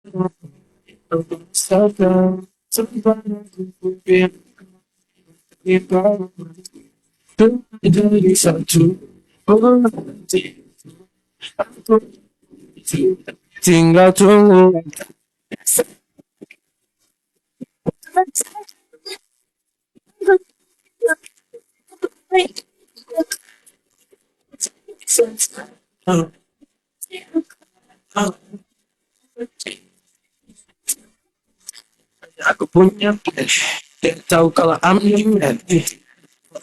Jadi satu tinggal tunggu. Aku punya plan. Dan tahu kalau amin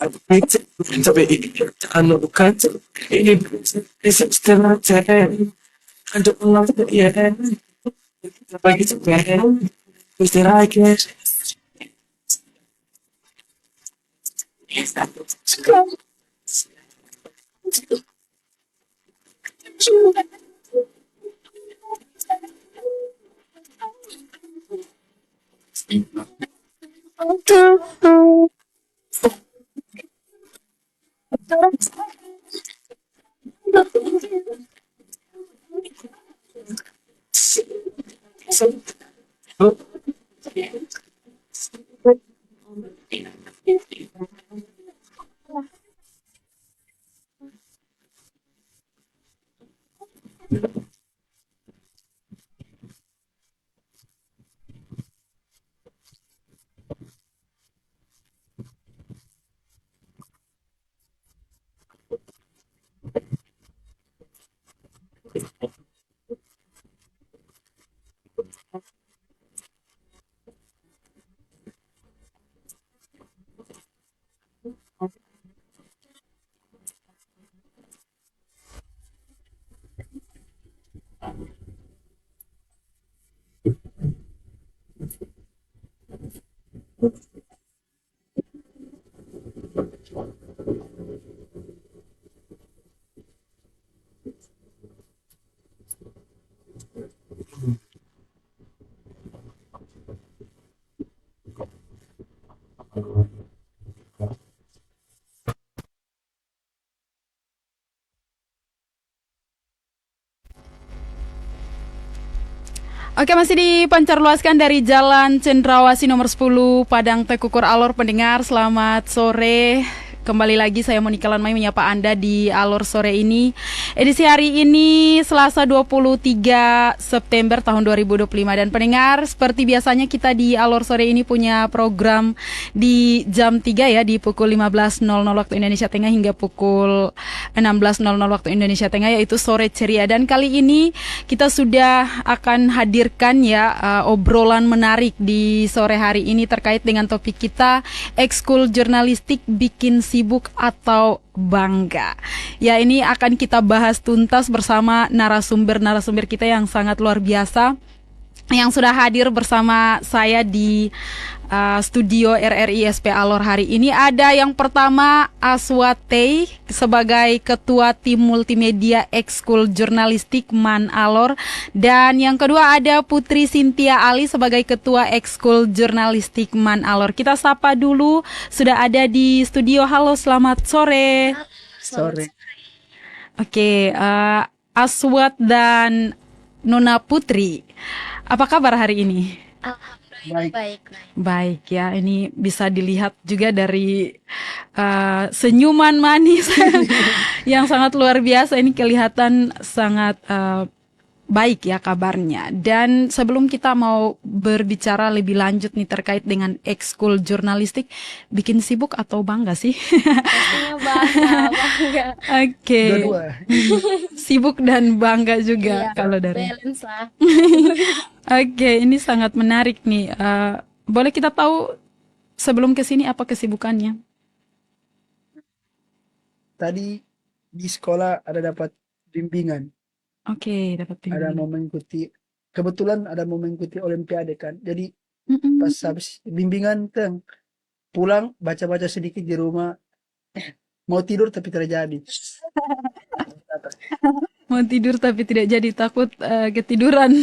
aku pikir sampai ini anu bukan ini bisa setengah jam untuk ulang ya bagi sebenarnya istirahat guys. Oke, masih dipancarluaskan dari Jalan Cendrawasih nomor 10 Padang Tekukur Alor. Pendengar, selamat sore. Kembali lagi saya Monika Lanmai menyapa Anda di Alor sore ini. Edisi hari ini Selasa 23 September tahun 2025. Dan pendengar, seperti biasanya kita di Alor sore ini punya program di jam 3 ya, di pukul 15.00 waktu Indonesia Tengah hingga pukul 16.00 waktu Indonesia Tengah, yaitu Sore Ceria. Dan kali ini kita sudah akan hadirkan ya obrolan menarik di sore hari ini terkait dengan topik kita, ekskul jurnalistik bikin sibuk atau bangga. Ya, ini akan kita bahas tuntas bersama narasumber kita yang sangat luar biasa yang sudah hadir bersama saya di studio RRI SP Alor hari ini. Ada yang pertama Aswatei sebagai Ketua Tim Multimedia Ekskul Jurnalistik MAN Alor, dan yang kedua ada Putri Cynthia Ali sebagai Ketua Ekskul Jurnalistik MAN Alor. Kita sapa dulu, sudah ada di studio. Halo, selamat sore. Sore. Oke, Aswat dan Nona Putri, apa kabar hari ini? Baik. Baik ya, ini bisa dilihat juga dari senyuman manis yang sangat luar biasa. Ini kelihatan sangat baik ya kabarnya. Dan sebelum kita mau berbicara lebih lanjut nih terkait dengan ekskul jurnalistik, bikin sibuk atau bangga sih? Pastinya bangga. Oke. Dua-dua. Sibuk dan bangga juga Iya, kalau dari. balance lah. Oke, ini sangat menarik nih. Boleh kita tahu sebelum kesini apa kesibukannya? Tadi di sekolah ada dapat bimbingan, Oke, dapat ada bimbingan. mau mengikuti. Kebetulan ada mau mengikuti olimpiade kan. Jadi Mm-mm. pas habis bimbingan teng pulang baca-baca sedikit di rumah, mau tidur tapi tidak jadi. Mau tidur tapi tidak jadi, takut ketiduran.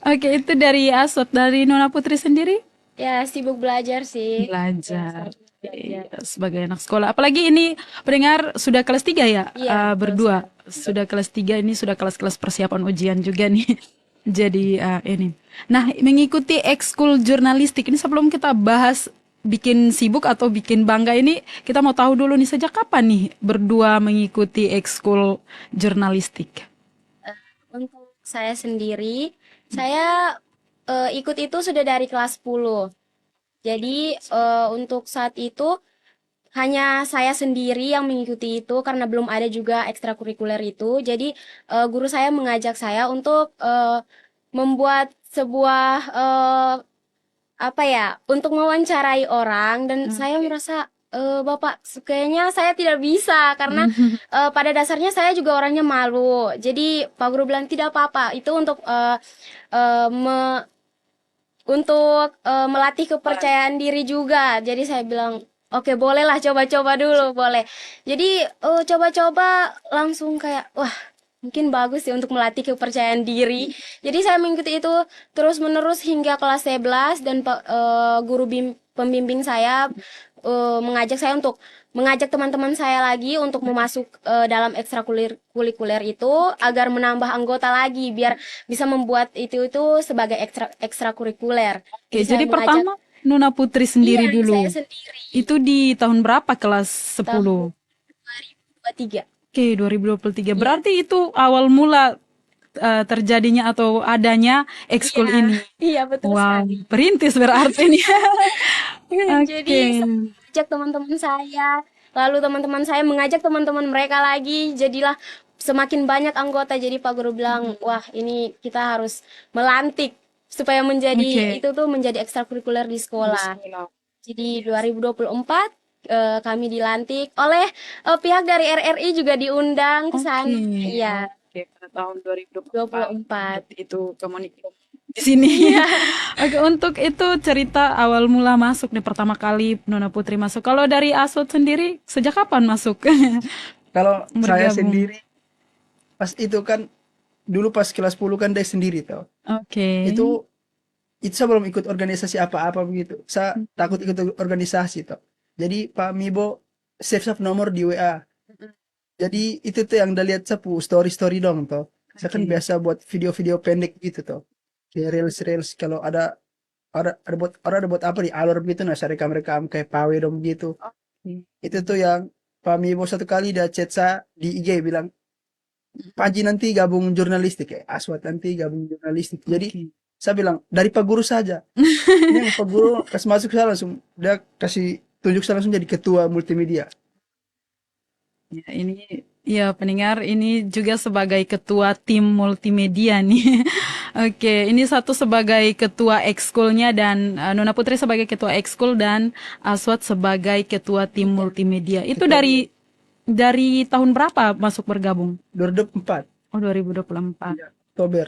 Oke, itu dari Asot. Dari Nona Putri sendiri? Ya, sibuk belajar sih. Belajar. Ya, Iya, sebagai anak sekolah. Apalagi ini pendengar sudah kelas 3 ya? Iya, Berdua. Sudah kelas 3, ini sudah kelas-kelas persiapan ujian juga nih. Jadi ini. Nah, mengikuti ekskul jurnalistik ini sebelum kita bahas bikin sibuk atau bikin bangga ini, kita mau tahu dulu nih sejak kapan nih berdua mengikuti ekskul jurnalistik? Untuk saya sendiri, saya ikut itu sudah dari kelas 10. Jadi untuk saat itu hanya saya sendiri yang mengikuti itu karena belum ada juga ekstrakurikuler itu. Jadi guru saya mengajak saya untuk membuat sebuah apa ya, untuk mewawancarai orang dan saya merasa Bapak, kayaknya saya tidak bisa karena pada dasarnya saya juga orangnya malu. Jadi Pak Guru bilang tidak apa-apa, itu untuk eh, me- melatih kepercayaan diri juga. Jadi saya bilang, oke bolehlah coba-coba dulu, boleh. Jadi coba-coba langsung kayak, wah mungkin bagus sih untuk melatih kepercayaan diri. Jadi saya mengikuti itu terus-menerus hingga kelas 11 dan guru pembimbing saya mengajak saya untuk mengajak teman-teman saya lagi untuk memasuk dalam ekstrakurikuler itu agar menambah anggota lagi biar bisa membuat itu sebagai ekstrakurikuler. Oke, Saya jadi mengajak, pertama Nuna Putri sendiri iya, dulu. saya sendiri Itu di tahun berapa kelas 10? tahun 2023. Oke, 2023. Iya, Berarti itu awal mula terjadinya atau adanya ekskul iya, ini. iya betul Wow, sekali. perintis berarti nih. Jadi Oke. saya mengajak teman-teman saya, lalu teman-teman saya mengajak teman-teman mereka lagi, jadilah semakin banyak anggota. Jadi Pak Guru bilang, wah ini kita harus melantik supaya menjadi Oke. itu tuh menjadi ekstrakurikuler di sekolah. Jadi 2024 kami dilantik oleh pihak dari RRI juga diundang ke sana. Oke. Iya, Oke, pada tahun 24. 2024 itu komunikasi di sini. Iya. Oke, untuk itu cerita awal mula masuk nih pertama kali Nona Putri masuk. Kalau dari Asot sendiri sejak kapan masuk Kalau saya bergabung? sendiri pas itu kan dulu pas kelas 10 kan dia sendiri tau. Oke. Itu saya belum ikut organisasi apa-apa begitu. Saya takut ikut organisasi tau. Jadi Pak Mibo save nomor di WA. Jadi itu tuh yang udah lihat sapu story-story dong toh. Saya kan Oke. biasa buat video-video pendek gitu toh. Kayak reels-reels kalau ada buat apa di alur gitu nah saya rekam-rekam kayak pawe dong gitu. Oke. Itu tuh yang Pak Mibo satu kali dia chat saya di IG bilang, Panji nanti gabung jurnalistik ya, Aswat nanti gabung jurnalistik. Jadi Oke. saya bilang dari Pak Guru saja. Ini yang Pak Guru kasih masuk saya langsung dia kasih tunjuk saya langsung jadi ketua multimedia. Ya, ini ya pendengar ini juga sebagai ketua tim multimedia nih. Oke, ini satu sebagai ketua ekskulnya dan Nona Putri sebagai ketua ekskul dan Aswat sebagai ketua tim multimedia. Itu Ketua dari tahun berapa masuk bergabung? 2024 Oh, 2024. ya, Oktober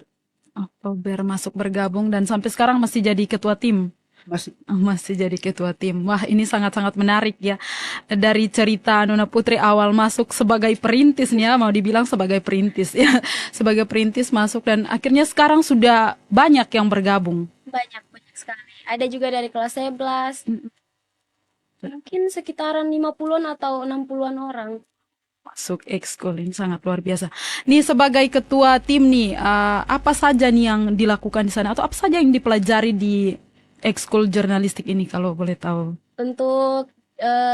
Oktober masuk bergabung dan sampai sekarang masih jadi ketua tim. masih. Masih jadi ketua tim. Wah, ini sangat-sangat menarik ya. Dari cerita Nona Putri awal masuk sebagai perintis nih ya, mau dibilang sebagai perintis ya. Sebagai perintis masuk dan akhirnya sekarang sudah banyak yang bergabung. Banyak banyak sekali. Ada juga dari kelas 11. Mungkin sekitaran 50-an atau 60-an orang. Masuk ekskul ini sangat luar biasa. Nih sebagai ketua tim nih, apa saja nih yang dilakukan di sana atau apa saja yang dipelajari di ekskul jurnalistik ini kalau boleh tahu? Untuk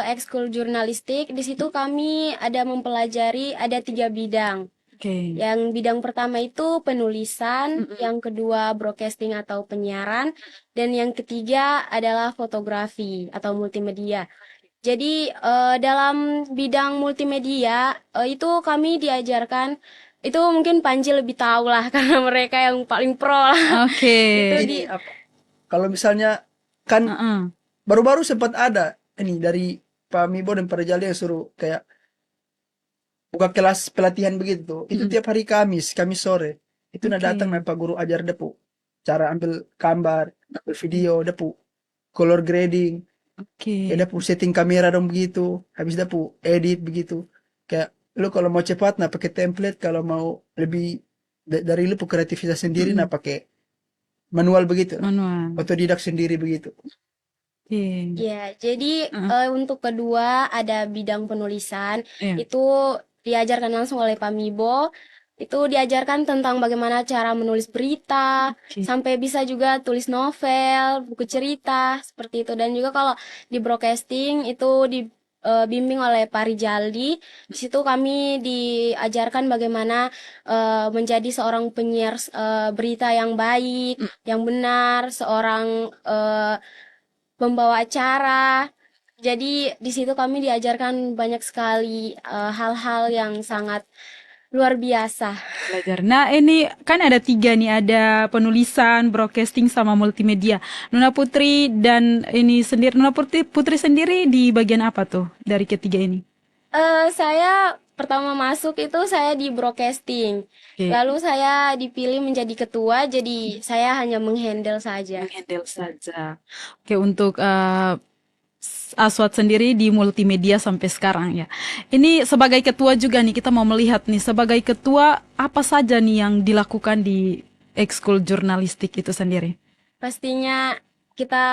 ekskul jurnalistik, di situ kami ada mempelajari ada 3 bidang. Oke. Yang bidang pertama itu penulisan, yang kedua broadcasting atau penyiaran, dan yang ketiga adalah fotografi atau multimedia. Jadi dalam bidang multimedia itu kami diajarkan itu mungkin Panji lebih tahu lah karena mereka yang paling pro lah. Oke. Itu Ini apa? Kalau misalnya kan Heeh. baru-baru sempat ada ini dari Pak Mibo dan Pak Rejali yang suruh kayak buka kelas pelatihan begitu. Itu tiap hari Kamis sore. Itu nak Oke. datang Pak Guru ajar depu. Cara ambil gambar, ambil video depu. Color grading, Oke. ya depu setting kamera dong begitu. Habis depu edit begitu. Kayak lu kalau mau cepat nah pakai template, kalau mau lebih dari lu kreativitas sendiri nah pakai manual begitu. Manual. Otodidak sendiri begitu. Oke. ya, jadi untuk kedua ada bidang penulisan. Iya. Itu diajarkan langsung oleh Pak Mibo. itu diajarkan tentang bagaimana cara menulis berita, Oke. sampai bisa juga tulis novel, buku cerita, seperti itu. Dan juga kalau di broadcasting itu dibimbing oleh Pak Rijaldi. Di situ kami diajarkan bagaimana menjadi seorang penyiar berita yang baik, yang benar, seorang pembawa acara. Jadi di situ kami diajarkan banyak sekali hal-hal yang sangat luar biasa. Belajar. Nah, ini kan ada 3 nih, ada penulisan, broadcasting, sama multimedia. Nuna Putri dan ini sendiri, Nuna Putri sendiri di bagian apa tuh dari ketiga ini? Saya pertama masuk itu saya di broadcasting. Oke. Lalu saya dipilih menjadi ketua, jadi saya hanya menghandle saja. Handle saja. Oke, untuk Aswad sendiri di multimedia sampai sekarang ya. Ini sebagai ketua juga nih, kita mau melihat nih, sebagai ketua apa saja nih yang dilakukan di ekskul jurnalistik itu sendiri? Pastinya kita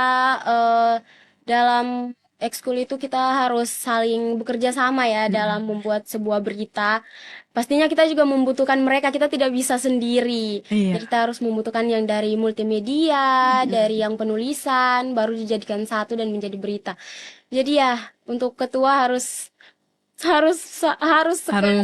dalam ekskul itu kita harus saling bekerja sama ya dalam membuat sebuah berita. Pastinya kita juga membutuhkan mereka, kita tidak bisa sendiri. Iya. Jadi kita harus membutuhkan yang dari multimedia, dari yang penulisan, baru dijadikan satu dan menjadi berita. Jadi ya, untuk ketua harus sekali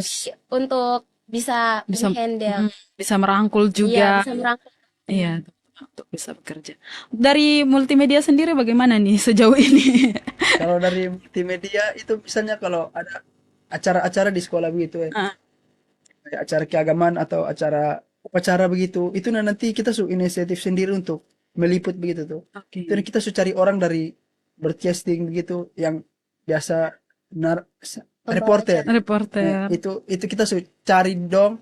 untuk bisa menghandle. Bisa merangkul Iya, juga. bisa merangkul. Iya, untuk bisa bekerja. Dari multimedia sendiri bagaimana nih sejauh ini? Kalau dari multimedia itu misalnya kalau ada acara-acara di sekolah begitu ya. Ah. Kayak acara keagamaan atau acara upacara begitu, itu nanti kita inisiatif sendiri untuk meliput begitu tuh. Oke. Itu kita cari orang dari broadcasting begitu yang biasa reporter. Reporter. Itu kita cari dong,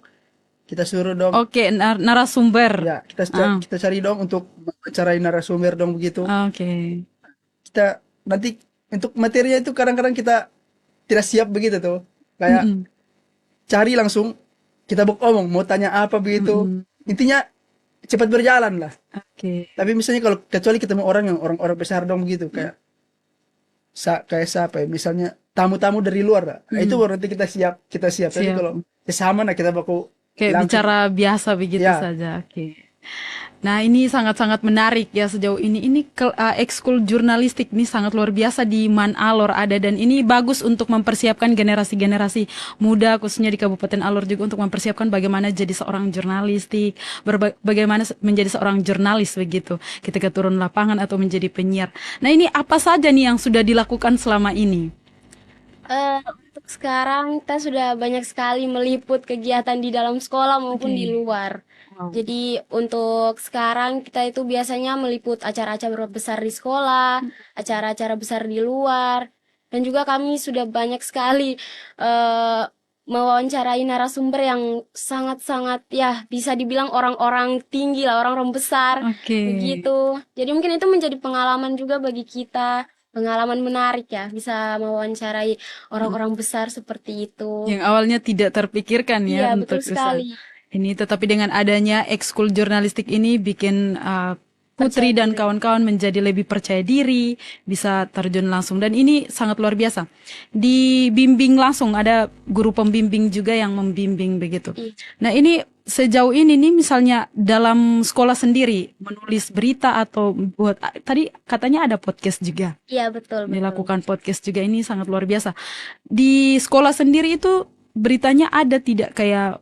kita suruh dong. Oke, narasumber. Ya, kita cari dong untuk mewawancarai narasumber dong begitu. Oke. Kita nanti untuk materinya itu kadang-kadang kita tidak siap begitu tuh. Kayak cari langsung kita omong mau tanya apa begitu. Intinya cepat berjalan lah. Oke. Tapi misalnya kalau kecuali ketemu orang orang besar dong begitu kayak kayak siapa ya, misalnya tamu-tamu dari luar lah. Itu baru nanti kita siap. Tapi kalau sesama nah kita baku kayak langsung bicara biasa begitu Ya. saja. Oke. Nah, ini sangat-sangat menarik ya sejauh ini. Ini ekskul jurnalistik ini sangat luar biasa di Man Alor ada, dan ini bagus untuk mempersiapkan generasi-generasi muda khususnya di Kabupaten Alor juga untuk mempersiapkan bagaimana jadi seorang jurnalistik, bagaimana menjadi seorang jurnalis begitu ketika turun lapangan atau menjadi penyiar. Nah, ini apa saja nih yang sudah dilakukan selama ini? Untuk sekarang kita sudah banyak sekali meliput kegiatan di dalam sekolah maupun di luar. Jadi untuk sekarang kita itu biasanya meliput acara-acara besar di sekolah, acara-acara besar di luar, dan juga kami sudah banyak sekali mewawancarai narasumber yang sangat-sangat ya bisa dibilang orang-orang tinggi lah, orang-orang besar, begitu. Jadi mungkin itu menjadi pengalaman juga bagi kita. Pengalaman menarik ya, bisa mewawancarai orang-orang besar seperti itu. Yang awalnya tidak terpikirkan ya. Iya, betul sekali. Ini tetapi dengan adanya ekskul jurnalistik ini bikin Putri dan kawan-kawan menjadi lebih percaya diri, bisa terjun langsung, dan ini sangat luar biasa. Dibimbing langsung, ada guru pembimbing juga yang membimbing begitu. Nah, ini sejauh ini nih misalnya dalam sekolah sendiri menulis berita atau buat tadi katanya ada podcast juga. Iya, betul. Dilakukan podcast juga, ini sangat luar biasa. Di sekolah sendiri itu beritanya ada tidak kayak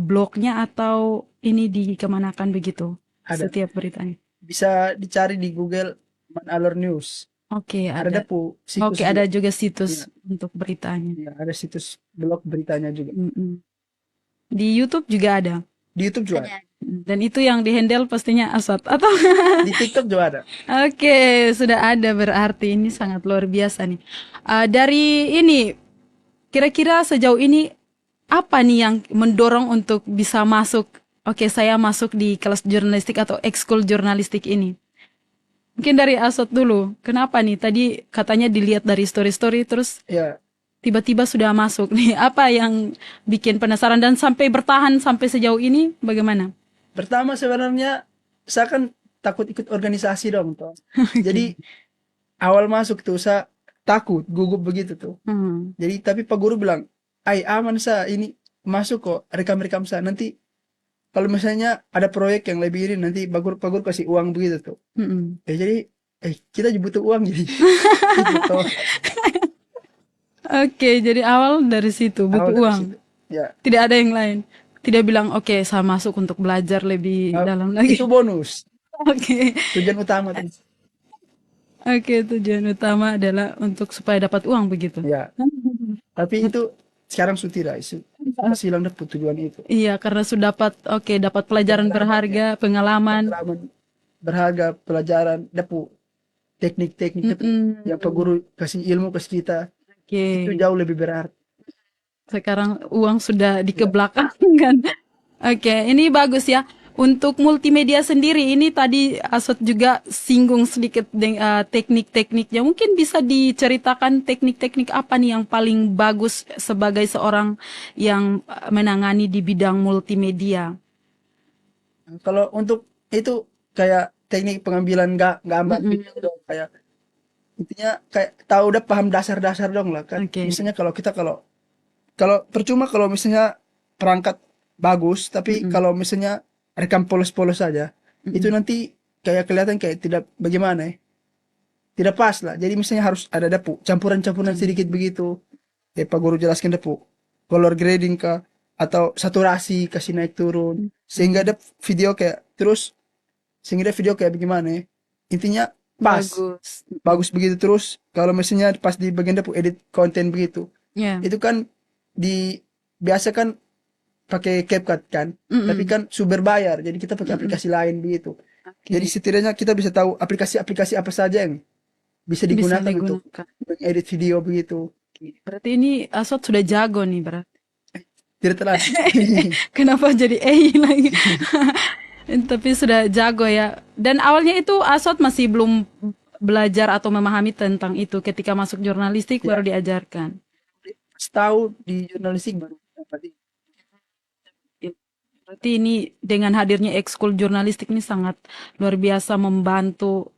blognya atau ini dikemanakan begitu? Ada. Setiap beritanya. Bisa dicari di Google Man Alor News. Ada. Situs ada juga situs untuk beritanya. Ya, ada situs blog beritanya juga. Di YouTube juga ada. Di YouTube juga ada. Dan itu yang dihandle pastinya Aswad atau di TikTok juga ada. Oke, sudah ada, berarti ini sangat luar biasa nih. Dari ini kira-kira sejauh ini apa nih yang mendorong untuk bisa masuk? Saya masuk di kelas jurnalistik atau ekskul jurnalistik ini. Mungkin dari Aswad dulu. Kenapa nih? Tadi katanya dilihat dari story-story terus tiba-tiba sudah masuk nih. Apa yang bikin penasaran dan sampai bertahan sampai sejauh ini bagaimana? Pertama sebenarnya saya kan takut ikut organisasi dong toh. Jadi awal masuk tuh saya takut, gugup begitu tuh. Jadi tapi Pak Guru bilang, aman sa ini masuk kok, rekam-rekam saya. Nanti kalau misalnya ada proyek yang lebih ini, nanti bagur kasih uang begitu tuh. Mm-mm. Jadi kita butuh uang jadi. Gitu toh. Oke, jadi awal dari situ butuh Awal dari uang. situ. Ya, Tidak ada yang lain. Tidak bilang oke, saya masuk untuk belajar lebih dalam lagi. itu bonus. Oke. Tujuan utama tuh. Oke, tujuan utama adalah untuk supaya dapat uang begitu. Ya, tapi itu sekarang sudah tidak. Masih hilang dapet tujuan itu. Iya, karena sudah dapat pelajaran berharga, pengalaman. Pengalaman berharga, pelajaran, dapat teknik-teknik Mm-mm. yang Pak Guru kasih ilmu ke kita. Oke. Itu jauh lebih berarti. Sekarang uang sudah di kan. Oke, ini bagus ya. Untuk multimedia sendiri ini tadi Asot juga singgung sedikit teknik-tekniknya. Mungkin bisa diceritakan teknik-teknik apa nih yang paling bagus sebagai seorang yang menangani di bidang multimedia. Kalau untuk itu kayak teknik pengambilan gambar video dong, kayak intinya kayak tahu udah paham dasar-dasar dong lah kan. Oke. Misalnya kalau percuma kalau misalnya perangkat bagus, tapi kalau misalnya rekam polos-polos saja, itu nanti kayak kelihatan kayak tidak bagaimana ya. Tidak pas lah. Jadi misalnya harus ada campuran-campuran sedikit begitu. Pak Guru jelaskan color grading kah atau saturasi kasih naik turun sehingga ada video kayak bagaimana ya. Intinya pas. Bagus begitu terus kalau misalnya pas di bagian edit konten begitu. Ya. Itu kan biasa kan pakai CapCut kan, tapi kan sumber bayar, jadi kita pakai aplikasi lain begitu. Jadi setidaknya kita bisa tahu aplikasi-aplikasi apa saja yang bisa digunakan untuk edit video begitu. Berarti ini Asot sudah jago nih berarti. Tidak telat. Kenapa jadi lagi? Tapi sudah jago ya. Dan awalnya itu Asot masih belum belajar atau memahami tentang itu. Ketika masuk jurnalistik baru diajarkan. Tahu di jurnalistik baru dapat. Berarti ini dengan hadirnya ekskul jurnalistik ini sangat luar biasa membantu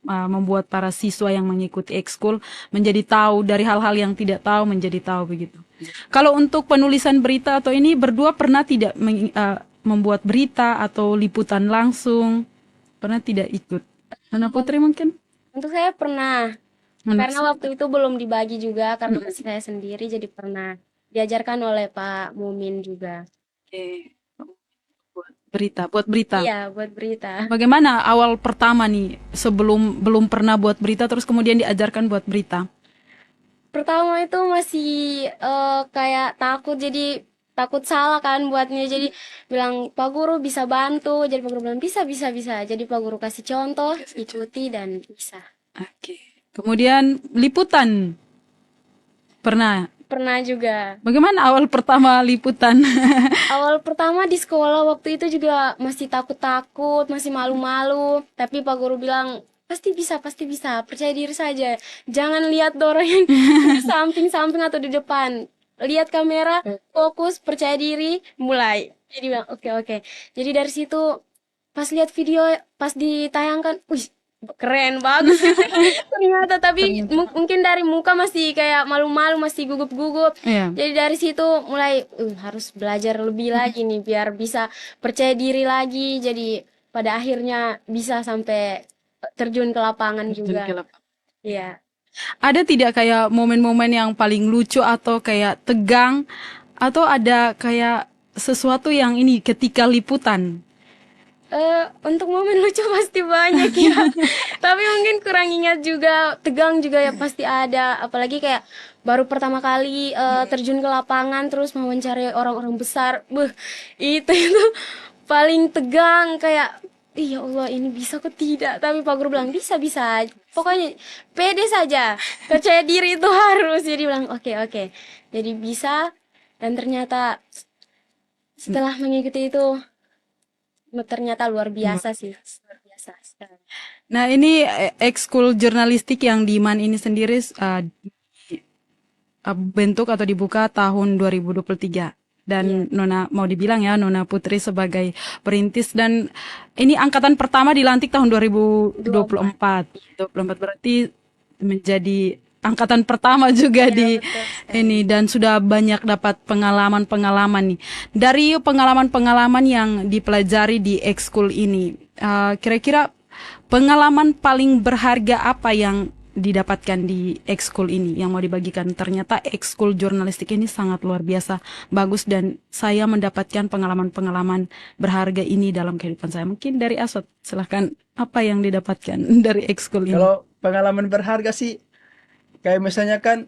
membuat para siswa yang mengikuti ekskul menjadi tahu dari hal-hal yang tidak tahu menjadi tahu begitu. Kalau untuk penulisan berita atau ini berdua pernah tidak membuat berita atau liputan langsung? Pernah tidak ikut? Nona Putri mungkin? Untuk saya pernah. Karena waktu itu belum dibagi juga karena masih saya sendiri, jadi pernah diajarkan oleh Pak Mumin juga. Oke. Buat berita. Iya, buat berita. Bagaimana awal pertama nih belum pernah buat berita terus kemudian diajarkan buat berita? Pertama itu masih kayak takut salah kan buatnya, jadi bilang Pak Guru bisa bantu, jadi Pak Guru bilang bisa, jadi Pak Guru kasih contoh, ikuti dan bisa. Oke. Kemudian liputan pernah juga. Bagaimana awal pertama liputan? Awal pertama di sekolah waktu itu juga masih takut, masih malu-malu. Tapi Pak Guru bilang, pasti bisa, percaya diri saja. Jangan lihat orang yang di samping-samping atau di depan. Lihat kamera, fokus, percaya diri, mulai. Jadi bilang, oke. Jadi dari situ, pas lihat video, pas ditayangkan, wih, keren, bagus ternyata. Tapi mungkin dari muka masih kayak malu-malu, masih gugup-gugup. Jadi dari situ mulai harus belajar lebih lagi nih biar bisa percaya diri lagi. Jadi pada akhirnya bisa sampai terjun ke lapangan juga. Iya. Ada tidak kayak momen-momen yang paling lucu atau kayak tegang atau ada kayak sesuatu yang ini ketika liputan? Untuk momen lucu pasti banyak ya. Tapi mungkin kurang ingat juga. Tegang juga ya pasti ada. Apalagi kayak baru pertama kali terjun ke lapangan terus mewawancarai orang-orang besar. Itu paling tegang, kayak ya Allah ini bisa kok tidak. Tapi Pak Guru bilang bisa. Pokoknya pede saja. Percaya diri itu harus. Jadi bilang oke. Jadi bisa, dan ternyata setelah mengikuti itu ternyata luar biasa sih. Luar biasa. Nah, ini ekskul jurnalistik yang di MAN ini sendiri bentuk atau dibuka tahun 2023. Dan Nona mau dibilang ya, Nona Putri sebagai perintis, dan ini angkatan pertama dilantik tahun 2024. 24 berarti menjadi angkatan pertama juga Ya, di betul sekali. ini dan sudah banyak dapat pengalaman-pengalaman nih. Dari pengalaman-pengalaman yang dipelajari di ekskul ini, kira-kira pengalaman paling berharga apa yang didapatkan di ekskul ini yang mau dibagikan? Ternyata ekskul jurnalistik ini sangat luar biasa bagus dan saya mendapatkan pengalaman-pengalaman berharga ini dalam kehidupan saya. Mungkin dari Aswad, silahkan apa yang didapatkan dari ekskul ini? Kalau pengalaman berharga sih, kayak misalnya kan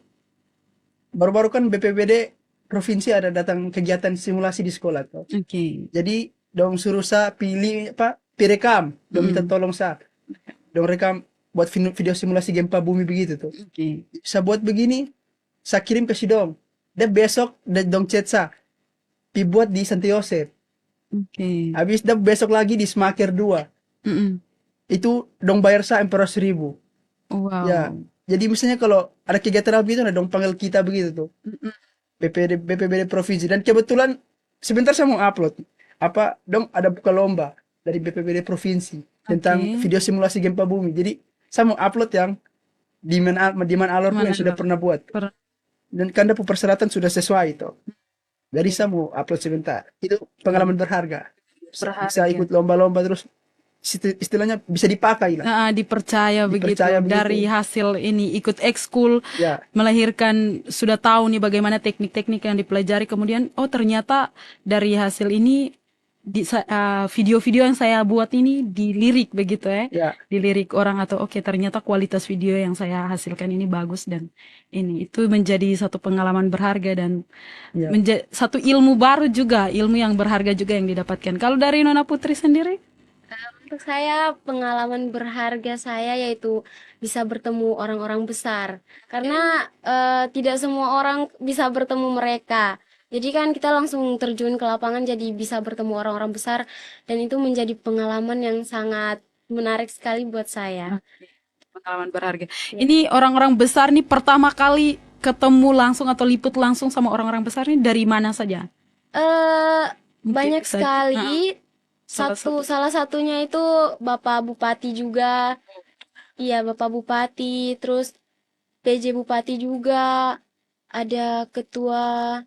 baru-baru kan BPBD provinsi ada datang kegiatan simulasi di sekolah tuh. Oke. Jadi dong suruh saya pilih apa, pirekam, dong minta tolong saya, dong rekam buat video simulasi gempa bumi begitu tuh. Oke. Saya buat begini, saya kirim ke si dong. Dan besok dong chat saya, pi buat di Santi Yosef. Oke. Habis dan besok lagi di Smaker 2. Mm-mm. Itu dong bayar saya 1.000. Wow. Ya. Jadi misalnya kalau ada kegiatan apa itu, nah dong panggil kita begitu tuh. Mm-mm. BPBD provinsi, dan kebetulan sebentar saya mau upload apa dong, ada buka lomba dari BPBD provinsi tentang Oke. video simulasi gempa bumi. Jadi saya mau upload yang Diman Alor Mana yang sudah Alor? pernah buat, dan karena persyaratan sudah sesuai itu. Jadi saya mau upload sebentar. Itu pengalaman berharga. Bisa ikut lomba-lomba terus istilahnya bisa dipakai lah. Dipercaya begitu Dipercaya begitu. dari hasil ini ikut ekskul Ya, melahirkan sudah tahu nih bagaimana teknik-teknik yang dipelajari kemudian oh ternyata dari hasil ini video-video yang saya buat ini dilirik begitu ya. ya. Dilirik orang atau oke ternyata kualitas video yang saya hasilkan ini bagus dan ini itu menjadi satu pengalaman berharga dan Ya. satu ilmu baru juga, ilmu yang berharga juga yang didapatkan. Kalau dari Nona Putri sendiri? Untuk saya, pengalaman berharga saya yaitu bisa bertemu orang-orang besar. Karena tidak semua orang bisa bertemu mereka. Jadi kan kita langsung terjun ke lapangan, jadi bisa bertemu orang-orang besar. Dan itu menjadi pengalaman yang sangat menarik sekali buat saya. Pengalaman berharga. Ini orang-orang besar nih pertama kali ketemu langsung atau liput langsung sama orang-orang besar ini dari mana saja? Mungkin Banyak bisa- sekali. Salah Salah satunya itu Bapak Bupati juga. Iya, Bapak Bupati, terus PJ Bupati juga. Ada ketua,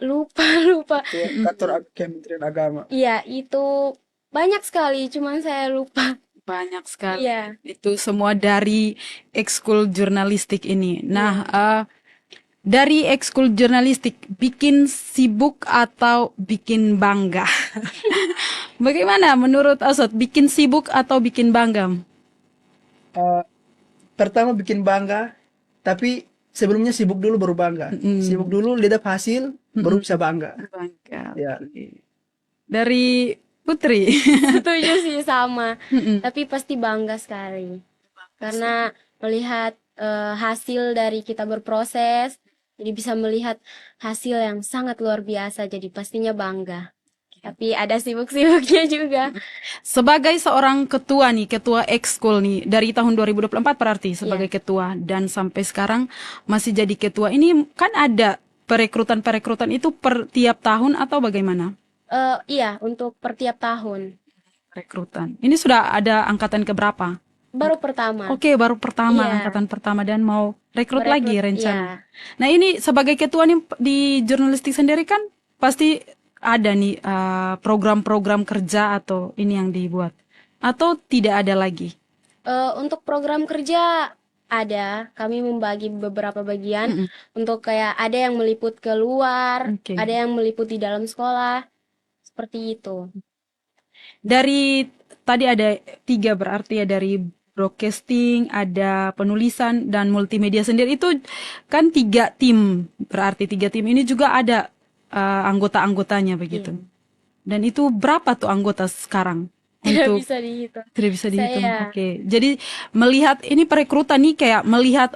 lupa. Kantor Kementerian Agama. Iya, itu banyak sekali, cuman saya lupa. banyak sekali. Iya. Itu semua dari ekskul jurnalistik ini. Nah, dari ekskul jurnalistik bikin sibuk atau bikin bangga? Bagaimana menurut Asad? Bikin sibuk atau bikin bangga? Pertama bikin bangga, tapi sebelumnya sibuk dulu baru bangga. Sibuk dulu lihat hasil baru bisa bangga. Bangga. Ya. Oke. Dari Putri. Setuju sih sama. Tapi pasti bangga sekali. Karena melihat hasil dari kita berproses, jadi bisa melihat hasil yang sangat luar biasa, jadi pastinya bangga. Tapi ada sibuk-sibuknya juga. Sebagai seorang ketua nih, ketua ekskul nih, dari tahun 2024 berarti sebagai ketua dan sampai sekarang masih jadi ketua. Ini kan ada perekrutan itu per tiap tahun atau bagaimana? Iya, untuk per tiap tahun. Rekrutan. Ini sudah ada angkatan keberapa? Baru pertama. Oke, baru pertama, Iya. angkatan pertama dan mau rekrut lagi rencana. Iya. Nah ini sebagai ketua nih di jurnalistik sendiri kan pasti ada nih program-program kerja atau ini yang dibuat atau tidak ada lagi? Untuk program kerja ada, kami membagi beberapa bagian untuk kayak ada yang meliput ke luar, Oke. ada yang meliput di dalam sekolah, seperti itu. Dari tadi ada 3 berarti ya dari broadcasting, ada penulisan dan multimedia sendiri itu kan 3 tim berarti 3 tim ini juga ada anggota-anggotanya begitu. Dan itu berapa tuh anggota sekarang? Tidak Untuk bisa dihitung. tidak bisa dihitung. Saya- Oke. Jadi melihat ini perekrutan nih kayak melihat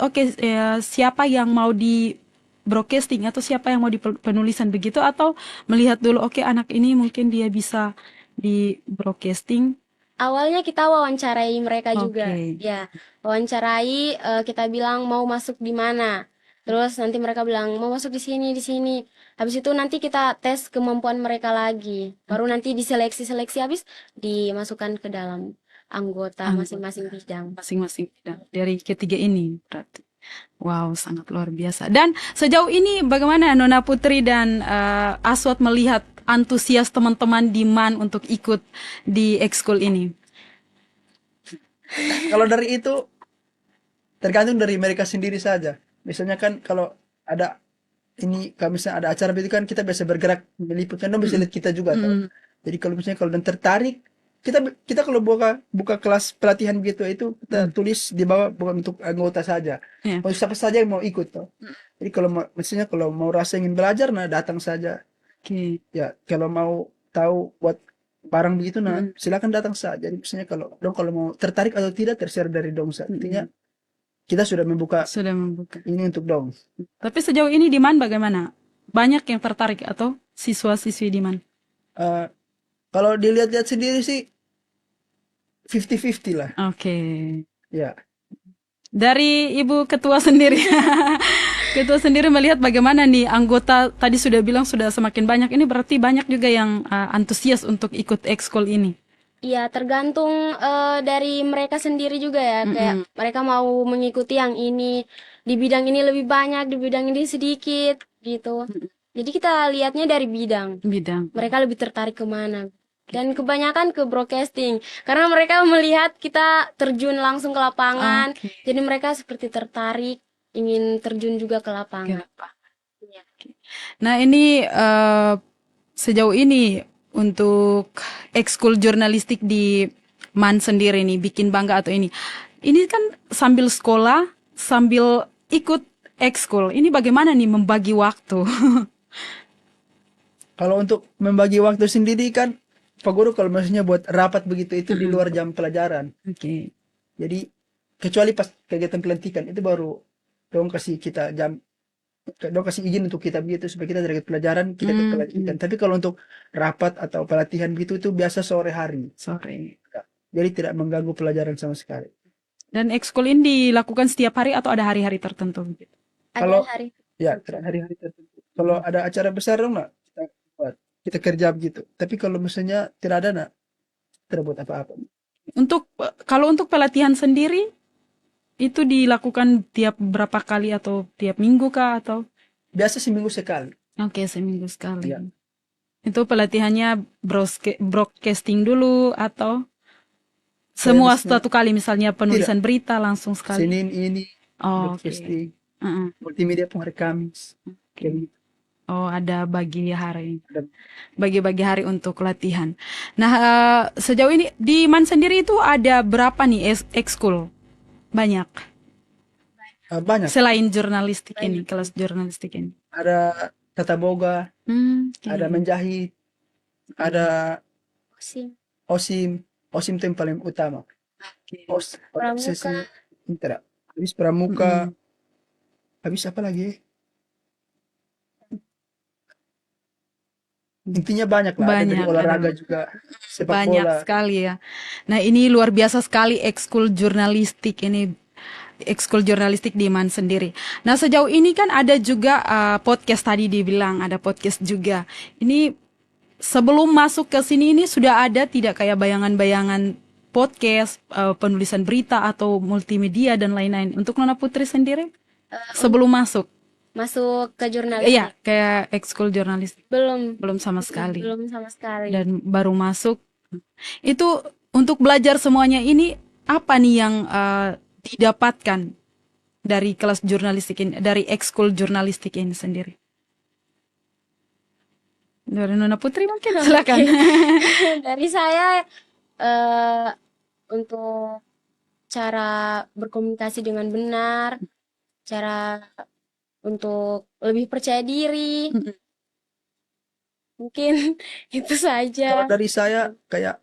siapa yang mau di broadcasting atau siapa yang mau di penulisan begitu atau melihat dulu anak ini mungkin dia bisa di broadcasting. Awalnya kita wawancarai mereka juga, Oke. ya wawancarai, kita bilang mau masuk di mana, terus nanti mereka bilang mau masuk di sini. Habis itu nanti kita tes kemampuan mereka lagi, baru nanti diseleksi habis dimasukkan ke dalam anggota masing-masing bidang. Masing-masing bidang dari ketiga ini berarti. Wow, sangat luar biasa. Dan sejauh ini bagaimana Nona Putri dan Aswat melihat antusias teman-teman di MAN untuk ikut di ekskul ini? Kalau dari itu tergantung dari mereka sendiri saja. Misalnya kan kalau ada ini kalau misalnya ada acara begitu kan kita biasa bergerak meliput kan dong bisa lihat kita juga toh. Mm, Jadi kalau misalnya kalau dan tertarik kita kita kalau buka buka kelas pelatihan begitu itu kita tulis di bawah bukan untuk anggota saja. ya, Mau siapa saja yang mau ikut toh. Jadi kalau mau misalnya kalau mau rasa ingin belajar nah datang saja. oke. Ya kalau mau tahu buat barang begitu nah Mm, silakan datang saja. Jadi misalnya kalau dong kalau mau tertarik atau tidak terserah dari dong. Intinya mm, kita sudah membuka sudah membuka. ini untuk dong. Tapi sejauh ini di MAN bagaimana? Banyak yang tertarik atau siswa-siswi di MAN? Eh, kalau dilihat-lihat sendiri sih 50-50 lah. Oke. Ya, Dari Ibu Ketua sendiri, Ketua sendiri melihat bagaimana nih anggota tadi sudah bilang sudah semakin banyak. Ini berarti banyak juga yang antusias untuk ikut ekskul ini. Iya, tergantung dari mereka sendiri juga ya. Kayak Mm-mm. mereka mau mengikuti yang ini, di bidang ini lebih banyak, di bidang ini sedikit, gitu. Jadi kita lihatnya dari bidang. Bidang. Mereka lebih tertarik kemana. Dan kebanyakan ke broadcasting. Karena mereka melihat kita terjun langsung ke lapangan. Oke. Jadi mereka seperti tertarik, ingin terjun juga ke lapangan. Iya. Nah ini sejauh ini untuk ekskul jurnalistik di MAN sendiri nih bikin bangga atau ini. Ini kan sambil sekolah, sambil ikut ekskul. Ini bagaimana nih membagi waktu? kalau untuk membagi waktu sendiri kan Pak Guru kalau maksudnya buat rapat begitu itu di luar jam pelajaran. Oke. Jadi kecuali pas kegiatan pelantikan itu baru dong kasih kita jam dong kasih izin untuk kita begitu supaya kita dari pelajaran kita ikut pelantikan. Tapi kalau untuk rapat atau pelatihan begitu itu biasa sore hari. Sore. Jadi tidak mengganggu pelajaran sama sekali. Dan ekskul ini dilakukan setiap hari atau ada hari-hari tertentu? Ada Kalau- hari. Ya, hari-hari tertentu. Kalau ada acara besar dong nak kita buat. Kita kerja begitu. Tapi kalau misalnya tidak ada nak tidak buat apa-apa. Kalau untuk pelatihan sendiri itu dilakukan tiap berapa kali atau tiap minggu kah atau? Biasa seminggu sekali. Oke, seminggu sekali. Iya. Itu pelatihannya broadcasting dulu atau semua biasanya- satu kali misalnya penulisan berita langsung sekali. Senin ini Oh, oke. broadcasting, Mm-mm. multimedia pun hari Kamis. Kayak gitu. Oh, ada bagi hari. Ada. Bagi-bagi hari untuk latihan. Nah, sejauh ini di MAN sendiri itu ada berapa nih ekskul? Banyak. Banyak. Selain jurnalistik ini, kelas jurnalistik ini. Ada tata boga, Oke. ada menjahit, ada Musim. osim. Osim itu yang paling utama. Oke. Pramuka. Sesi tidak. Habis pramuka. Habis apa lagi? Intinya banyak lah. Ada dari Banyak, olahraga ada. juga. Sepak Banyak bola. sekali ya. Nah, ini luar biasa sekali ekskul jurnalistik ini. Ekskul jurnalistik di MAN sendiri. Nah, sejauh ini kan ada juga podcast tadi dibilang ada podcast juga. Ini sebelum masuk ke sini ini sudah ada tidak kayak bayangan-bayangan podcast, penulisan berita atau multimedia dan lain-lain. Untuk Nona Putri sendiri sebelum masuk, Masuk ke jurnalistik. iya kayak ekskul jurnalistik Belum sama sekali. belum sama sekali. Dan baru masuk. Itu untuk belajar semuanya ini apa nih yang didapatkan dari kelas jurnalistik ini, dari ekskul jurnalistik ini sendiri? Dari Nona Putri mungkin silakan. Dari saya untuk cara berkomunikasi dengan benar, cara untuk lebih percaya diri. Mm-mm. Mungkin itu saja. Kalau dari saya kayak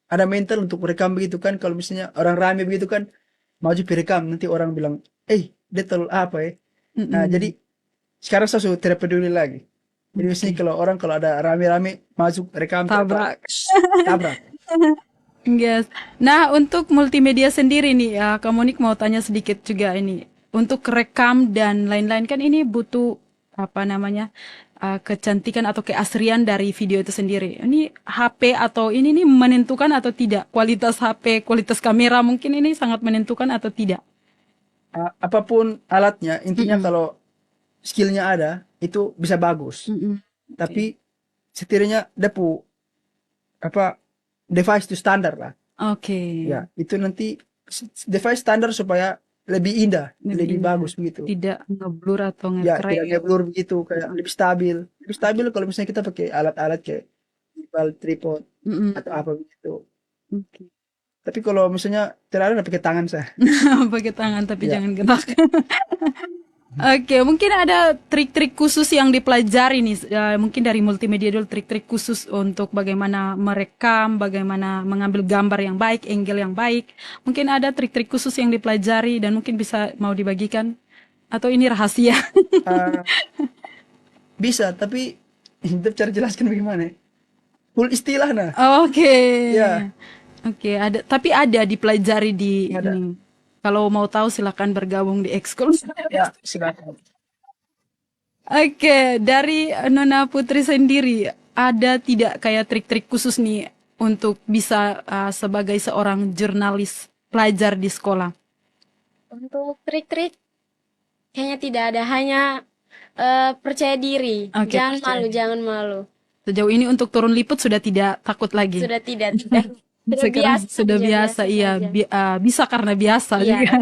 ada mental untuk merekam begitu kan. Kalau misalnya orang rame begitu kan. Maju perekam. Nanti orang bilang. Dia terlalu apa ya. Nah Mm-mm. jadi. Sekarang saya sudah tidak peduli lagi. Jadi misalnya kalau ada rame-rame. Maju rekam. Tabrak. Tabrak. Yes. Nah, untuk multimedia sendiri nih, ya, Kamunik mau tanya sedikit juga ini. Untuk rekam dan lain-lain kan ini butuh apa namanya kecantikan atau keasrian dari video itu sendiri. Ini HP atau ini nih menentukan atau tidak? Kualitas HP, kualitas kamera mungkin ini sangat menentukan atau tidak? apapun alatnya, intinya Mm-mm. kalau skillnya ada itu bisa bagus. Mm-mm. Tapi setidaknya depu apa device itu standar lah. Oke. Ya, itu nanti device standar supaya lebih indah, lebih Indah. bagus begitu. Tidak ngeblur atau Ya, nge-crack. tidak ngeblur begitu, kayak lebih stabil. Lebih stabil kalau misalnya kita pakai alat-alat kayak gimbal, tripod Mm-mm. atau apa begitu. Oke. Tapi kalau misalnya terlalu pakai tangan saya. Pakai tangan tapi Ya. jangan gerak. Oke, mungkin ada trik-trik khusus yang dipelajari nih, mungkin dari multimedia dulu, trik-trik khusus untuk bagaimana merekam, bagaimana mengambil gambar yang baik, angle yang baik. Mungkin ada trik-trik khusus yang dipelajari dan mungkin bisa mau dibagikan, atau ini rahasia? Ah, bisa, tapi itu cara jelaskan bagaimana? Full istilah nah. Oke. Ya. Oke, ada, tapi ada dipelajari di Ada. ini. Kalau mau tahu silakan bergabung di ekskul. Ya, silakan. Oke, dari Nona Putri sendiri, ada tidak kayak trik-trik khusus nih untuk bisa sebagai seorang jurnalis pelajar di sekolah? Untuk trik-trik kayaknya tidak ada, hanya percaya diri. Oke, Jangan percaya malu, diri. jangan malu. Sejauh ini untuk turun liput sudah tidak takut lagi. Sudah tidak. Sudah Sekarang biasa. sudah biasa, iya, saja. bisa karena biasa Iya. juga.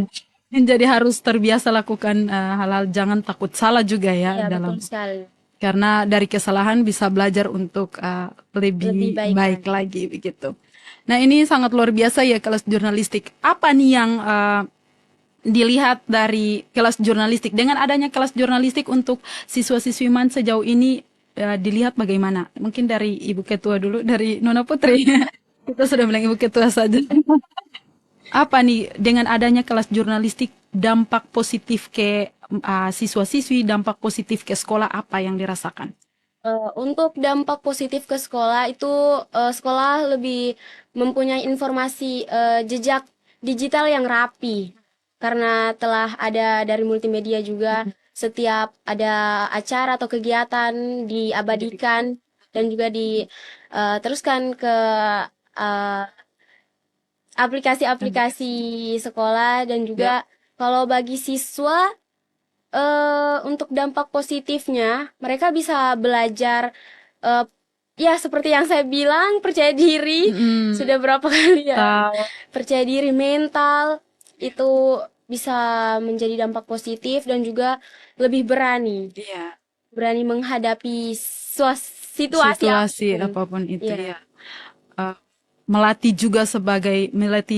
Jadi harus terbiasa lakukan hal-hal, jangan takut salah juga ya Iya, dalam, betul sekali. karena dari kesalahan bisa belajar untuk lebih Lebih baik baik lagi begitu. Nah, ini sangat luar biasa ya kelas jurnalistik. Apa nih yang dilihat dari kelas jurnalistik? Dengan adanya kelas jurnalistik untuk siswa-siswi MAN sejauh ini dilihat bagaimana? Mungkin dari Ibu Ketua dulu, dari Nona Putri. Kita sudah bilang Ibu Ketua saja. Apa nih dengan adanya kelas jurnalistik, dampak positif ke siswa-siswi, dampak positif ke sekolah, apa yang dirasakan? Untuk dampak positif ke sekolah itu, sekolah lebih mempunyai informasi, jejak digital yang rapi karena telah ada dari multimedia juga. Setiap ada acara atau kegiatan diabadikan dan juga diteruskan ke eh, aplikasi-aplikasi sekolah. Dan juga kalau bagi siswa, untuk dampak positifnya mereka bisa belajar, ya seperti yang saya bilang, percaya diri. Sudah berapa kali ya, percaya diri, mental itu bisa menjadi dampak positif dan juga lebih berani Iya. menghadapi situasi Situasi apapun. apapun itu Iya. ya. Eh, melatih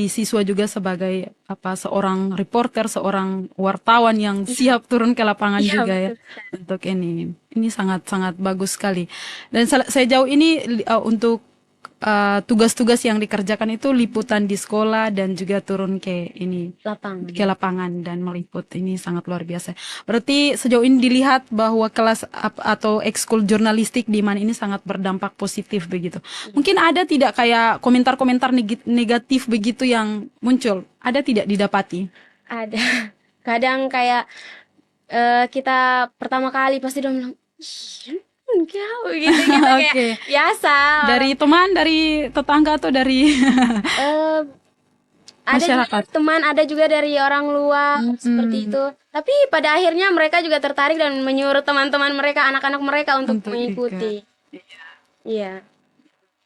siswa juga sebagai seorang reporter, seorang wartawan yang siap turun ke lapangan Iya, juga ya betul. untuk ini sangat-sangat bagus sekali. Dan sejauh ini untuk tugas-tugas yang dikerjakan itu liputan di sekolah dan juga turun ke lapangan dan meliput, ini sangat luar biasa. Berarti sejauh ini dilihat bahwa kelas atau ekskul jurnalistik di MAN ini sangat berdampak positif begitu. Mungkin ada tidak kayak komentar-komentar negatif begitu yang muncul? Ada tidak didapati? Ada. Kadang kayak kita pertama kali pasti dong bilang, "Ih, kau gitu kayak Oke. biasa. Dari teman, dari tetangga atau dari Eh, ada juga masyarakat? teman, ada juga dari orang luar seperti itu. Tapi pada akhirnya mereka juga tertarik dan menyuruh teman-teman mereka, anak-anak mereka untuk mengikuti. Iya.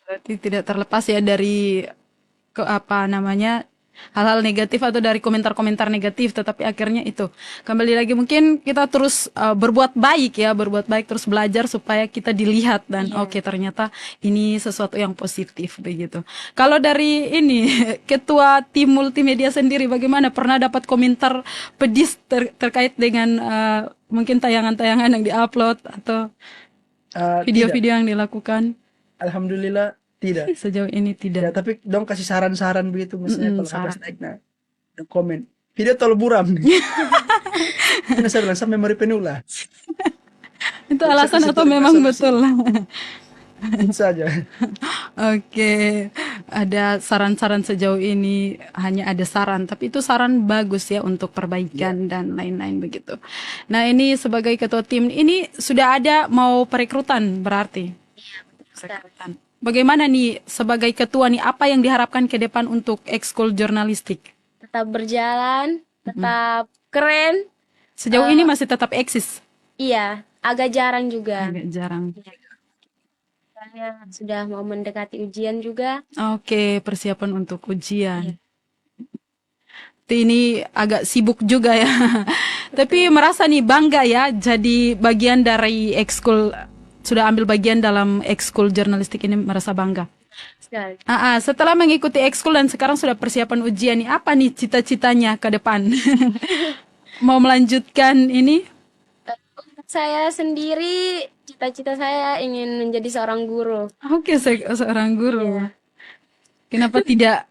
Berarti tidak terlepas ya dari hal-hal negatif atau dari komentar-komentar negatif, tetapi akhirnya itu kembali lagi mungkin kita terus berbuat baik terus belajar supaya kita dilihat dan oke, ternyata ini sesuatu yang positif begitu. Kalau dari ini ketua tim multimedia sendiri bagaimana, pernah dapat komentar pedis terkait dengan mungkin tayangan-tayangan yang diupload atau video-video yang dilakukan? Alhamdulillah tidak. Sejauh ini Ya, tidak. tapi dong kasih saran-saran begitu misalnya kalau habis naik nah, komen video tol buram nih. Karena saya bilang sampai mau penuh lah. Itu alasan atau memang betul? Itu saja. Oke, ada saran-saran sejauh ini, hanya ada saran, tapi itu saran bagus ya untuk perbaikan dan lain-lain begitu. Nah, ini sebagai ketua tim, ini sudah ada mau perekrutan berarti? Perekrutan. Bagaimana nih sebagai ketua nih, apa yang diharapkan ke depan untuk ekskul jurnalistik? Tetap berjalan, tetap keren. Sejauh ini masih tetap eksis. Iya, agak jarang juga. Agak jarang. Soalnya sudah mau mendekati ujian juga. Oke, persiapan untuk ujian. Ini agak sibuk juga ya. Tapi merasa nih bangga ya jadi bagian dari ekskul, sudah ambil bagian dalam ekskul jurnalistik ini, merasa bangga. Sekali. Setelah mengikuti ekskul dan sekarang sudah persiapan ujian nih, apa nih cita-citanya ke depan? Mau melanjutkan ini? Saya sendiri, cita-cita saya ingin menjadi seorang guru. Oke, seorang guru. Kenapa tidak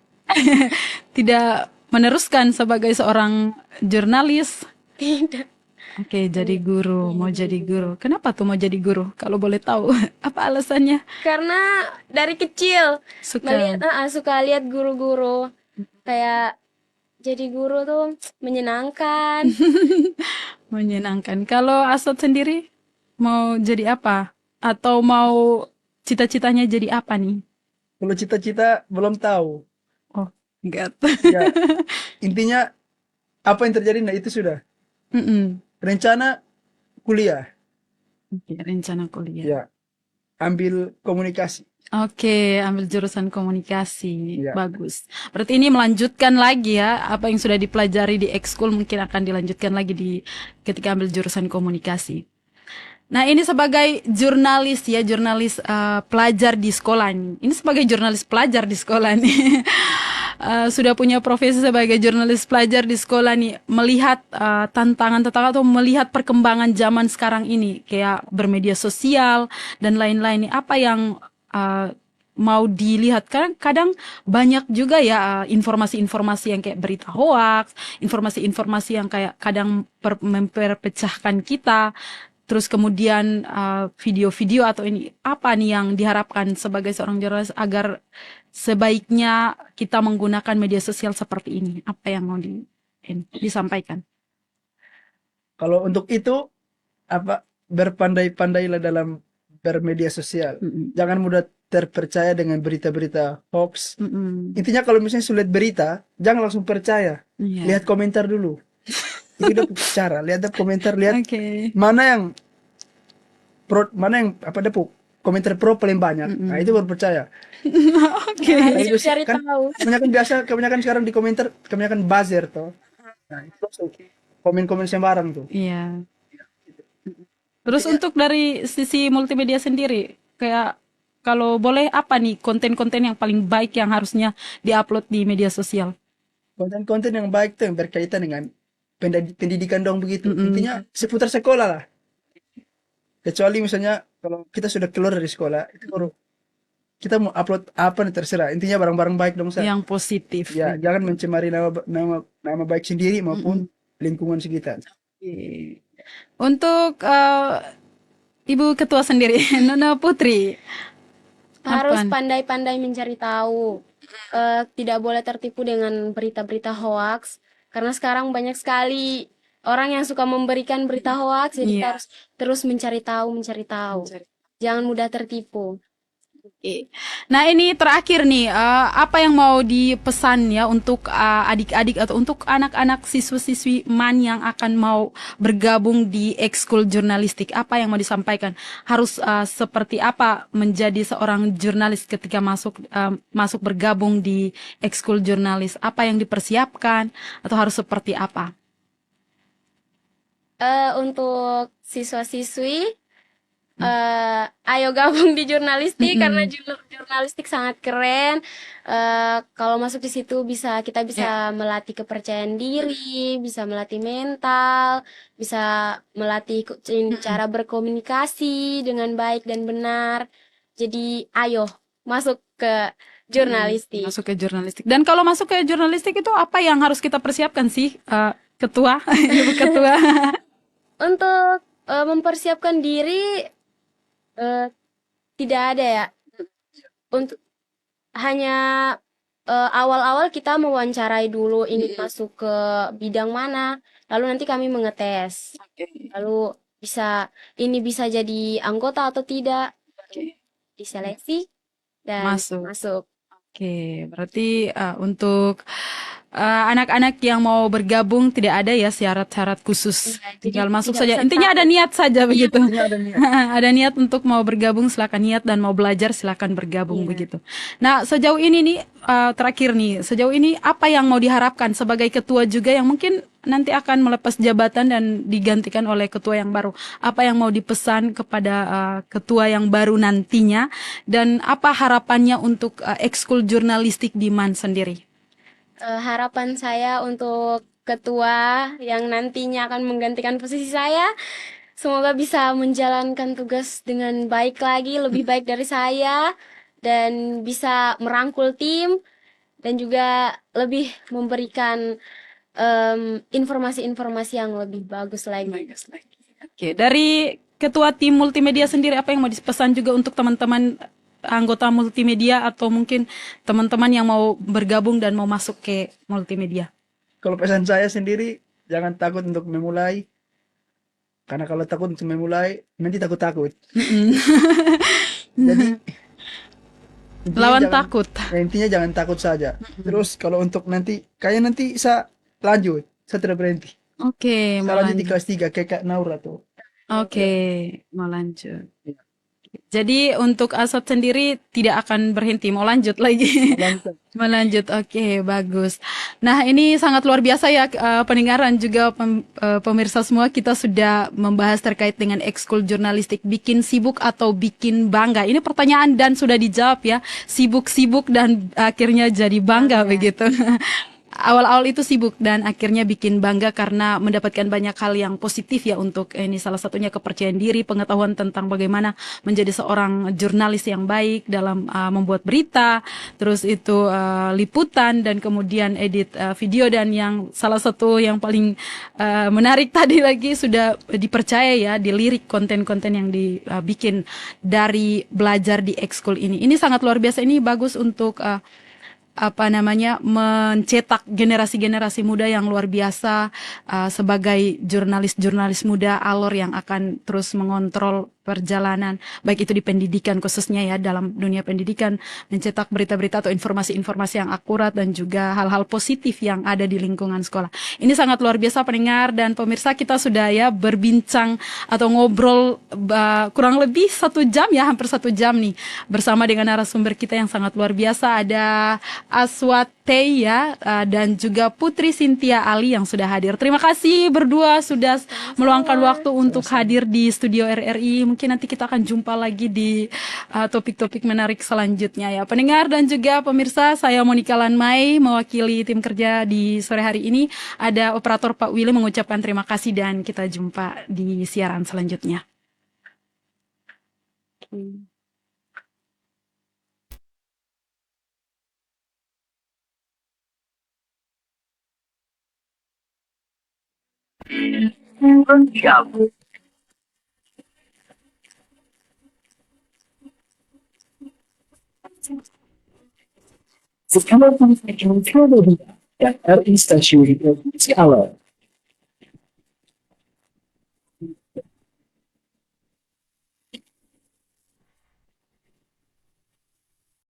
tidak meneruskan sebagai seorang jurnalis? Tidak. Oke, jadi guru, mau jadi guru. Kenapa tuh mau jadi guru? Kalau boleh tahu, apa alasannya? Karena dari kecil Suka. suka lihat guru-guru kayak jadi guru tuh menyenangkan. Menyenangkan. Kalau Asad sendiri mau jadi apa? Atau mau cita-citanya jadi apa nih? Kalau cita-cita belum tahu. Oh, enggak. Ya, intinya apa yang terjadi, nah itu sudah. Rencana kuliah, Oke, rencana kuliah. ya, ambil komunikasi. Oke, ambil jurusan komunikasi. Iya. Bagus. Berarti ini melanjutkan lagi ya, apa yang sudah dipelajari di ekskul mungkin akan dilanjutkan lagi di ketika ambil jurusan komunikasi. Nah, ini sebagai jurnalis ya, jurnalis pelajar di sekolah nih. Ini sebagai jurnalis pelajar di sekolah nih. Sudah punya profesi sebagai jurnalis pelajar di sekolah nih, melihat tantangan-tantangan atau melihat perkembangan zaman sekarang ini, kayak bermedia sosial dan lain-lain nih. Apa yang mau dilihat? Karena kadang banyak juga ya informasi-informasi yang kayak berita hoax, informasi-informasi yang kayak kadang memperpecahkan kita. Terus kemudian video-video atau ini, apa nih yang diharapkan sebagai seorang jurnalis agar sebaiknya kita menggunakan media sosial seperti ini? Apa yang mau disampaikan? Kalau untuk itu, berpandai-pandailah dalam bermedia sosial. Jangan mudah terpercaya dengan berita-berita hoax. Intinya kalau misalnya sulit berita, jangan langsung percaya. Iya. Lihat komentar dulu. Itu udah cara. Lihat komentar, lihat Oke. mana yang komentar pro paling banyak. Nah, itu baru percaya. Oke. Nah, itu Cari kan tahu. kebanyakan sekarang di komentar kebanyakan buzzer toh. Nah, itu langsung komen-komen sembarang tuh. Iya. Terus untuk dari sisi multimedia sendiri, kayak kalau boleh apa nih konten-konten yang paling baik yang harusnya diupload di media sosial? Konten-konten yang baik tuh yang berkaitan dengan pendidikan dong begitu. Intinya seputar sekolah lah. Kecuali misalnya kalau kita sudah keluar dari sekolah, itu baru kita mau upload apa nih terserah. Intinya barang-barang baik dong, Sa. Yang positif. Ya, jangan mencemari nama baik sendiri maupun lingkungan sekitar. Oke. Untuk Ibu Ketua sendiri, Nona Putri, Harus apa? pandai-pandai mencari tahu. Tidak boleh tertipu dengan berita-berita hoax. Karena sekarang banyak sekali orang yang suka memberikan berita hoax. Jadi kita harus terus mencari tahu. Jangan mudah tertipu. Oke. Nah, ini terakhir nih, apa yang mau dipesan ya untuk adik-adik atau untuk anak-anak siswa-siswi MAN yang akan mau bergabung di ekskul jurnalistik? Apa yang mau disampaikan? Harus seperti apa menjadi seorang jurnalis ketika masuk bergabung di ekskul jurnalis? Apa yang dipersiapkan atau harus seperti apa? Untuk siswa-siswi, ayo gabung di jurnalistik karena jurnalistik sangat keren. Kalau masuk di situ kita bisa melatih kepercayaan diri, bisa melatih mental, bisa melatih cara berkomunikasi dengan baik dan benar. Jadi ayo masuk ke jurnalistik. Masuk ke jurnalistik. Dan kalau masuk ke jurnalistik itu apa yang harus kita persiapkan sih, Ketua, Ibu Ketua? Untuk mempersiapkan diri tidak ada ya. Untuk hanya awal-awal kita mewawancarai dulu ingin masuk ke bidang mana, lalu nanti kami mengetes. Lalu bisa jadi anggota atau tidak. Diseleksi dan masuk. Oke, berarti untuk anak-anak yang mau bergabung tidak ada ya syarat-syarat khusus, Iya, jadi tinggal masuk tidak saja. usah Intinya ada takut. niat saja begitu. Intinya ada niat. Ada niat untuk mau bergabung silakan niat dan mau belajar silakan bergabung Iya. begitu. Nah, sejauh ini nih terakhir nih, sejauh ini apa yang mau diharapkan sebagai ketua juga yang mungkin nanti akan melepas jabatan dan digantikan oleh ketua yang baru. Apa yang mau dipesan kepada ketua yang baru nantinya dan apa harapannya untuk ekskul jurnalistik di MAN sendiri? Harapan saya untuk ketua yang nantinya akan menggantikan posisi saya, semoga bisa menjalankan tugas dengan baik lagi, lebih baik dari saya, dan bisa merangkul tim, dan juga lebih memberikan informasi-informasi yang lebih bagus lagi. Oke, dari ketua tim multimedia sendiri apa yang mau dipesan juga untuk teman-teman anggota multimedia atau mungkin teman-teman yang mau bergabung dan mau masuk ke multimedia? Kalau pesan saya sendiri, jangan takut untuk memulai. Karena kalau takut untuk memulai, nanti takut-takut. Jadi intinya Lawan jangan- takut. ya, intinya jangan takut saja. Terus kalau untuk nanti, kayak nanti saya lanjut, saya tidak berhenti. Oke, Saya mau lanjut di lanjut. kelas 3 kayak Kak Naura tuh. Oke, mau lanjut. Jadi untuk Asad sendiri tidak akan berhenti, mau lanjut lagi. Lanjut. Melanjut, oke, bagus. Nah, ini sangat luar biasa ya pendengaran juga pemirsa semua. Kita sudah membahas terkait dengan ekskul jurnalistik, bikin sibuk atau bikin bangga. Ini pertanyaan dan sudah dijawab ya, sibuk-sibuk dan akhirnya jadi bangga begitu. Awal-awal itu sibuk dan akhirnya bikin bangga karena mendapatkan banyak hal yang positif ya untuk ini salah satunya kepercayaan diri, pengetahuan tentang bagaimana menjadi seorang jurnalis yang baik dalam membuat berita, terus itu liputan dan kemudian edit video dan yang salah satu yang paling menarik tadi lagi sudah dipercaya ya dilirik konten-konten yang dibikin dari belajar di ekskul ini. Ini sangat luar biasa, ini bagus untuk apa namanya mencetak generasi-generasi muda yang luar biasa sebagai jurnalis-jurnalis muda alor yang akan terus mengontrol perjalanan baik itu di pendidikan khususnya ya dalam dunia pendidikan mencetak berita-berita atau informasi-informasi yang akurat dan juga hal-hal positif yang ada di lingkungan sekolah. Ini sangat luar biasa pendengar dan pemirsa, kita sudah ya berbincang atau ngobrol kurang lebih 1 jam ya, hampir 1 jam nih bersama dengan narasumber kita yang sangat luar biasa. Ada Aswate ya dan juga Putri Cynthia Ali yang sudah hadir. Terima kasih berdua sudah meluangkan waktu untuk hadir di studio RRI. Mungkin nanti kita akan jumpa lagi di topik-topik menarik selanjutnya ya. Pendengar dan juga pemirsa, saya Monika Lanmai mewakili tim kerja di sore hari ini. Ada operator Pak Willy mengucapkan terima kasih dan kita jumpa di siaran selanjutnya. Sekarang RI Stasiun Televisi Alam.